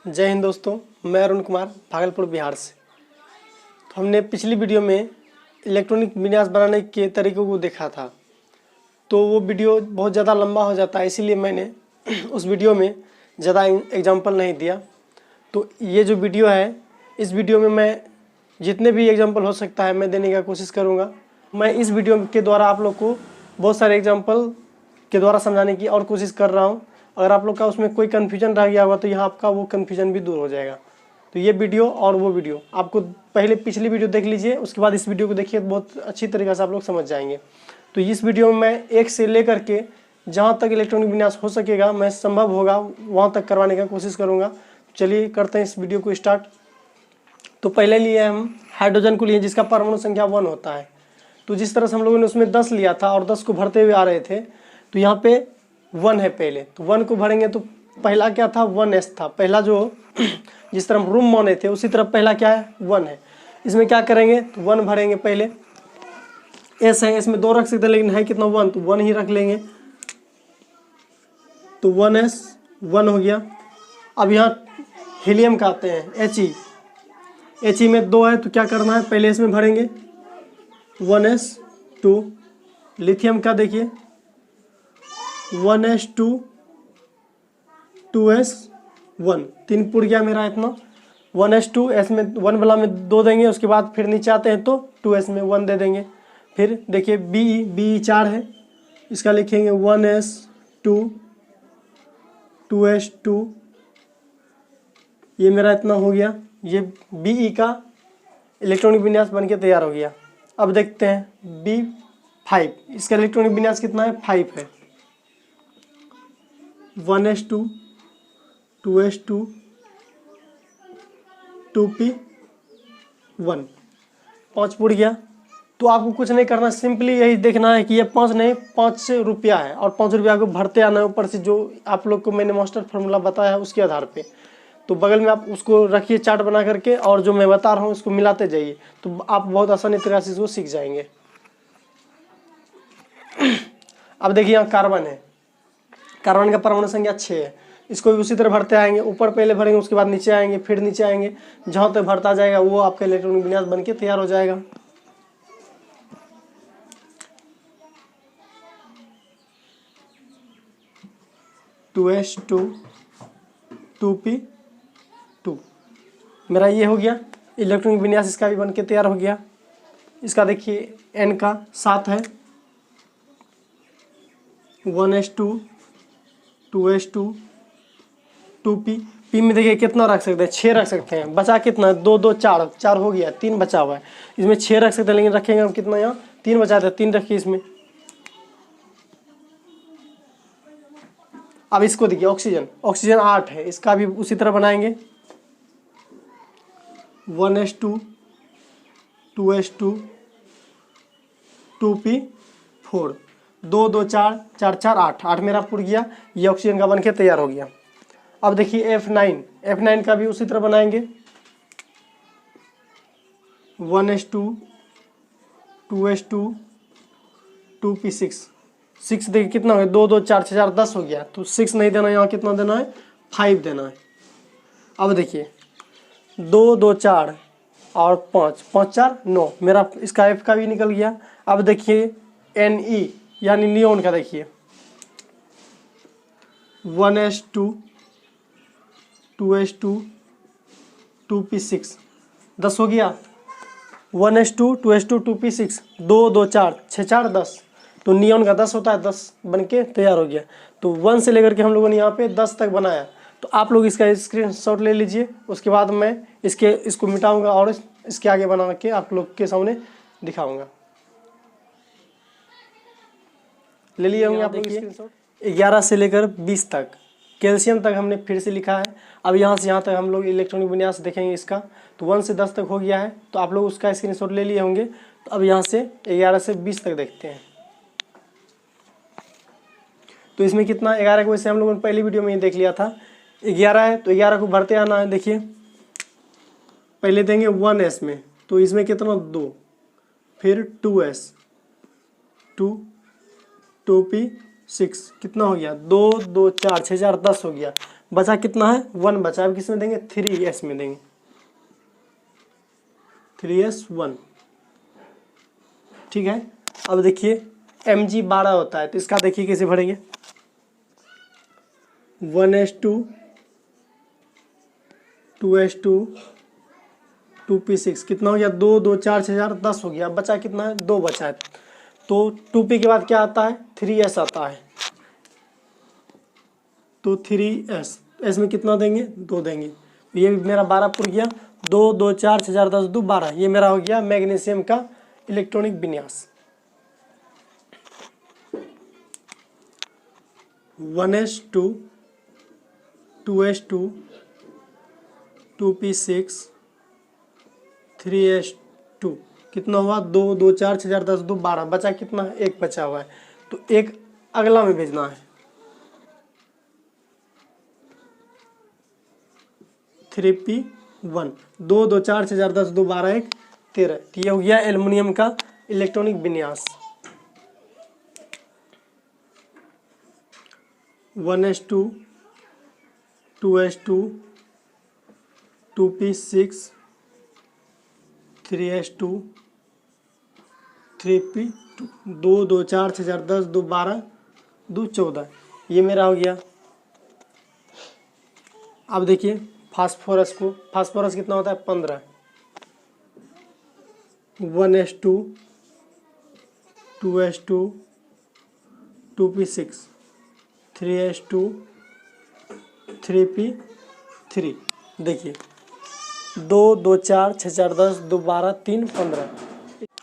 जय हिंद दोस्तों, मैं अरुण कुमार भागलपुर बिहार से। तो हमने पिछली वीडियो में इलेक्ट्रॉनिक विन्यास बनाने के तरीकों को देखा था, तो वो वीडियो बहुत ज़्यादा लंबा हो जाता है, इसीलिए मैंने उस वीडियो में ज़्यादा एग्जांपल नहीं दिया। तो ये जो वीडियो है, इस वीडियो में मैं जितने भी एग्जांपल हो सकता है मैं देने का कोशिश करूँगा। मैं इस वीडियो के द्वारा आप लोग को बहुत सारे एग्जाम्पल के द्वारा समझाने की और कोशिश कर रहा हूँ। अगर आप लोग का उसमें कोई कन्फ्यूजन रह गया होगा तो यहाँ आपका वो कन्फ्यूजन भी दूर हो जाएगा। तो ये वीडियो और वो वीडियो आपको पहले पिछली वीडियो देख लीजिए, उसके बाद इस वीडियो को देखिए, बहुत अच्छी तरीके से आप लोग समझ जाएंगे। तो इस वीडियो में मैं एक से लेकर के जहाँ तक इलेक्ट्रॉनिक विन्यास हो सकेगा, मैं संभव होगा वहाँ तक करवाने का कोशिश करूँगा। चलिए करते हैं इस वीडियो को स्टार्ट। तो पहले लिए हम हाइड्रोजन को लिए, जिसका परमाणु संख्या 1 होता है। तो जिस तरह से हम लोगों ने उसमें 10 लिया था और 10 को भरते हुए आ रहे थे, तो यहाँ पे 1 है पहले, तो 1 को भरेंगे तो पहला क्या था, 1s था। पहला जो जिस तरह हम रूम माने थे उसी तरह पहला क्या है, 1 है। इसमें क्या करेंगे तो 1 भरेंगे पहले। s है, इसमें 2 रख सकते हैं लेकिन है कितना 1, तो 1 ही रख लेंगे। तो 1s 1 हो गया। अब यहाँ हीलियम का आते हैं, He में 2 है, तो क्या करना है, पहले इसमें भरेंगे 1s 2। लिथियम का देखिए 1s 2 2s 1, 3 पुड़ गया मेरा इतना। 1s 2 s में 1 वाला में 2 देंगे, उसके बाद फिर नीचे आते हैं तो 2s में 1 दे देंगे। फिर देखिए Be 4 है, इसका लिखेंगे 1s 2 2s 2, ये मेरा इतना हो गया। ये Be का इलेक्ट्रॉनिक विन्यास बन के तैयार हो गया। अब देखते हैं B5, इसका इलेक्ट्रॉनिक विन्यास कितना है, 5 है। 1s 2 2s 2 2p 1, 5 पुड़ गया। तो आपको कुछ नहीं करना, सिंपली यही देखना है कि ये 5 नहीं 5 रुपया है, और 5 रुपया को भरते आना है ऊपर से, जो आप लोग को मैंने मास्टर फार्मूला बताया है उसके आधार पे। तो बगल में आप उसको रखिए चार्ट बना करके, और जो मैं बता रहा हूँ उसको मिलाते जाइए, तो आप बहुत आसानी तरीके से इसको सीख जाएंगे। अब देखिए यहाँ कार्बन है, कार्बन का परमाणु संख्या 6 है। इसको भी उसी तरह भरते आएंगे, ऊपर पहले भरेंगे उसके बाद नीचे आएंगे, फिर नीचे आएंगे, जहाँ तक भरता जाएगा वो आपका इलेक्ट्रॉनिक विन्यास बन के तैयार हो जाएगा। टू एस 2 2p 2, मेरा ये हो गया इलेक्ट्रॉनिक विन्यास, इसका भी बन के तैयार हो गया। इसका देखिए n का 7 है, 1s 2 2s 2 2p। p में देखिए कितना रख सकते हैं, 6 रख सकते हैं। बचा कितना, 2 2 4 4 हो गया, 3 बचा हुआ है। इसमें 6 रख सकते हैं, लेकिन रखेंगे हम कितना, यहाँ 3 बचा थे, 3 रखिए इसमें। अब इसको देखिए ऑक्सीजन 8 है, इसका भी उसी तरह बनाएंगे। 1s 2 2s 2 2p 4, 2 2 4 4 4 8 मेरा पुड़ गया। ये ऑक्सीजन का बन के तैयार हो गया। अब देखिए F9 का भी उसी तरह बनाएंगे। 1s 2 2s 2 2p 6 देखिए कितना हो गया, 2 2 4 6 4 10 हो गया। तो 6 नहीं देना, यहाँ कितना देना है, 5 देना है। अब देखिए 2 2 4 और 5 5 4 9, मेरा इसका F का भी निकल गया। अब देखिए Ne यानी नियोन का देखिए 1s 2 2s 2 2p 6, 10 हो गया। 1s 2 2s 2 2p 6, 2 2 4 6 4 10, तो नियोन का 10 होता है, 10 बन के तैयार हो गया। तो 1 से लेकर के हम लोगों ने यहाँ पे 10 तक बनाया। तो आप लोग इसका स्क्रीनशॉट ले लीजिए, उसके बाद मैं इसको मिटाऊंगा और इसके आगे बना के आप लोग के सामने दिखाऊंगा। ले लिए होंगे आप लोग स्क्रीनशॉट। 11 से लेकर 20 तक कैल्शियम तक हमने फिर से लिखा है। अब यहाँ से यहाँ तक हम लोग इलेक्ट्रॉनिक विन्यास देखेंगे इसका। तो 1 से 10 तक हो गया है, तो आप लोग उसका स्क्रीनशॉट ले लिए होंगे। तो अब यहाँ से 11 से 20 तक देखते हैं। तो इसमें कितना 11 को वैसे हम लोगों ने पहली वीडियो में ही देख लिया था। 11 है तो 11 को भरते आना है। देखिए पहले देंगे 1s में, तो इसमें कितना 2, फिर 2s 2 2p 6 कितना हो गया, 2 2 4 6 4 10 हो गया। बचा कितना है 1 बचा। अब किस में देंगे 3s में देंगे 3s1 ठीक है। अब देखिए mg 12 होता है तो इसका देखिए कैसे भरेंगे 1s2 2s2 2p6 कितना हो गया 2 2 4 6 4 10 हो गया। बचा कितना है 2 बचा है तो 2p के बाद क्या आता है 3s आता है तो 3s s में कितना देंगे 2 देंगे। तो ये मेरा 12 पुर गया 2 2 4 6 4 10 2 12 ये मेरा हो गया मैग्नीशियम का इलेक्ट्रॉनिक विन्यास। 1s2 2s2 2p6 3s2 कितना हुआ 2 2 4 6 4 10 2 12 बचा कितना है 1 बचा हुआ है तो एक अगला में भेजना है 3p1 2 2 4 6 4 10 2 12 1 13 तो ये हो गया एल्युमिनियम का इलेक्ट्रॉनिक विन्यास। 1s2 2s2 2p6 3s2 3p2 2 2 4 6 4 10 2 12 2 14 ये मेरा हो गया। अब देखिए फास्फोरस को फास्फोरस कितना होता है 15 1s2 2s2 2p6 3s2 3p3 देखिए 2 2 4 6 4 10 2 12 3 15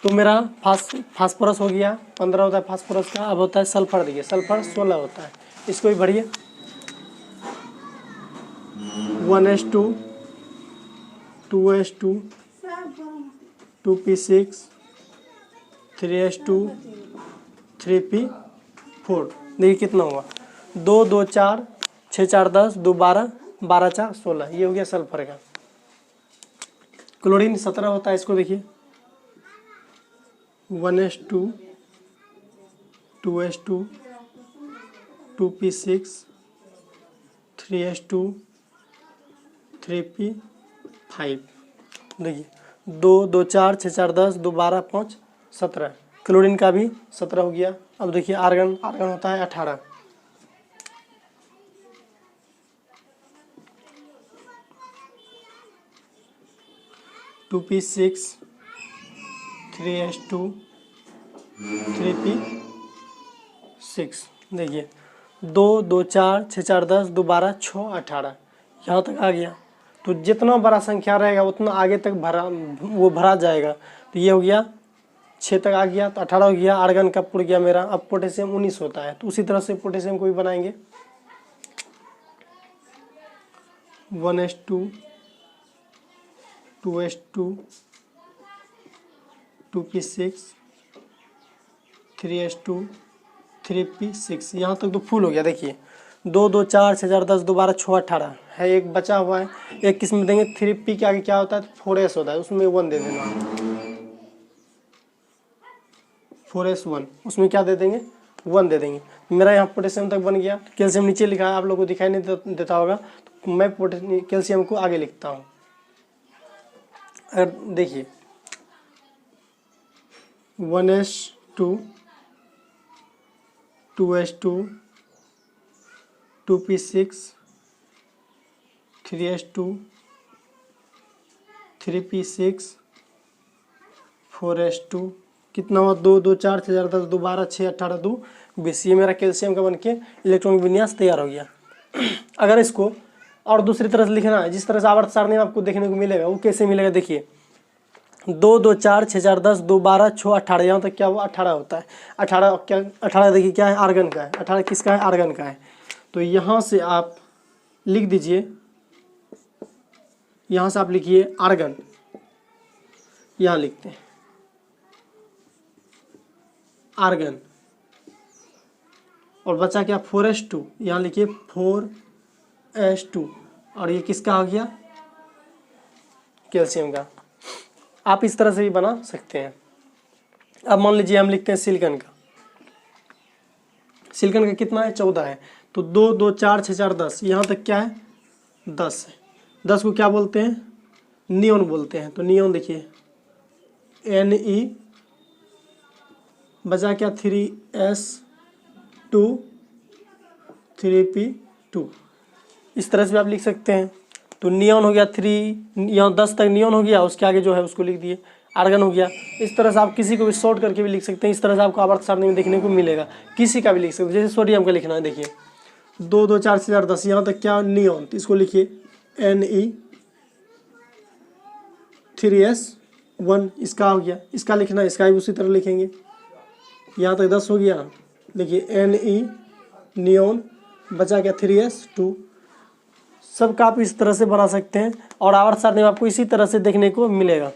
तो मेरा फास्फोरस हो गया 15 होता है फास्फोरस का। अब होता है सल्फर देखिए सल्फर 16 होता है इसको भी भरिए 1s2 2s2 2p6 3s2 3p4 देखिए कितना हुआ 2 2 4 6 4 10 2 12 12 4 16 ये हो गया सल्फर का। क्लोरीन 17 होता है इसको देखिए 1s2 2s2 2p6 3s2 3p5 देखिए 2 2 4 6 4 10 2 12 5 17 क्लोरीन का भी 17 हो गया। अब देखिए आर्गन आर्गन होता है 18 2p6 3s2 3p6 देखिए 2 2 4 6 4 10 2 12 6 18 यहाँ तक आ गया। तो जितना बड़ा संख्या रहेगा उतना आगे तक भरा जाएगा। तो ये हो गया 6 तक आ गया तो 18 हो गया। आर्गन का पुर गया मेरा। अब पोटेशियम 19 होता है तो उसी तरह से पोटेशियम को भी बनाएंगे 1s2 2s2 2p6 3s2 3p6 यहाँ तक तो फुल हो गया। देखिए 2 2 4 6 4 10 2 12 6 18 है एक बचा हुआ है। एक किस में देंगे 3p के आगे क्या होता है 4s होता है उसमें 1 दे देना 4s1 उसमें क्या दे देंगे 1 दे देंगे। मेरा यहाँ पोटेशियम तक बन गया। कैल्शियम नीचे लिखा है आप लोगों को दिखाई नहीं देता होगा तो मैं कैल्शियम को आगे लिखता हूँ। अगर देखिए 1s2 2s2 2p6 3s2 3p6 4s2 कितना हुआ 2 2 4 6 4 10 2 12 6 18 2 20 ये मेरा कैल्शियम का बनके इलेक्ट्रॉनिक विन्यास तैयार हो गया। अगर इसको और दूसरी तरह से लिखना है जिस तरह से आवर्त सारणी में आपको देखने को मिलेगा वो कैसे मिलेगा देखिए 2 2 4 6 4 10 2 12 6 18 यहाँ तक क्या हुआ 18 होता है। 18 क्या 18 देखिए क्या है आर्गन का है। 18 किसका है आर्गन का है। तो यहाँ से आप लिख दीजिए यहाँ से आप लिखिए आर्गन यहाँ लिखते हैं आर्गन और बचा क्या 4s2 यहाँ लिखिए 4s2 और ये किसका आ गया कैल्शियम का। आप इस तरह से भी बना सकते हैं। अब मान लीजिए हम लिखते हैं सिलिकॉन का। सिलिकॉन का कितना है 14 है तो 2 2 4 6 4 10, यहाँ तक क्या है 10 है। 10 को क्या बोलते हैं, नियॉन बोलते हैं। तो नियॉन देखिए Ne बचा क्या 3s2 3p2, इस तरह से भी आप लिख सकते हैं। तो नियॉन हो गया 3, यहाँ 10 तक नियॉन हो गया, उसके आगे जो है उसको लिख दिए आर्गन हो गया। इस तरह से आप किसी को भी शॉर्ट करके भी लिख सकते हैं। इस तरह से आपको आवर्त सारणी में देखने को मिलेगा, किसी का भी लिख सकते हैं। जैसे सोडियम का लिखना है, देखिए 2 2 4 6 4 10, यहाँ तक क्या नियॉन, तो इसको लिखिए Ne3s1, इसका हो गया। इसका लिखना है, इसका भी उसी तरह लिखेंगे। यहाँ तक 10 हो गया, देखिए Ne नियॉन बचा क्या 3s2। सबका आप इस तरह से बना सकते हैं और आवर्त सारणी में आपको इसी तरह से देखने को मिलेगा।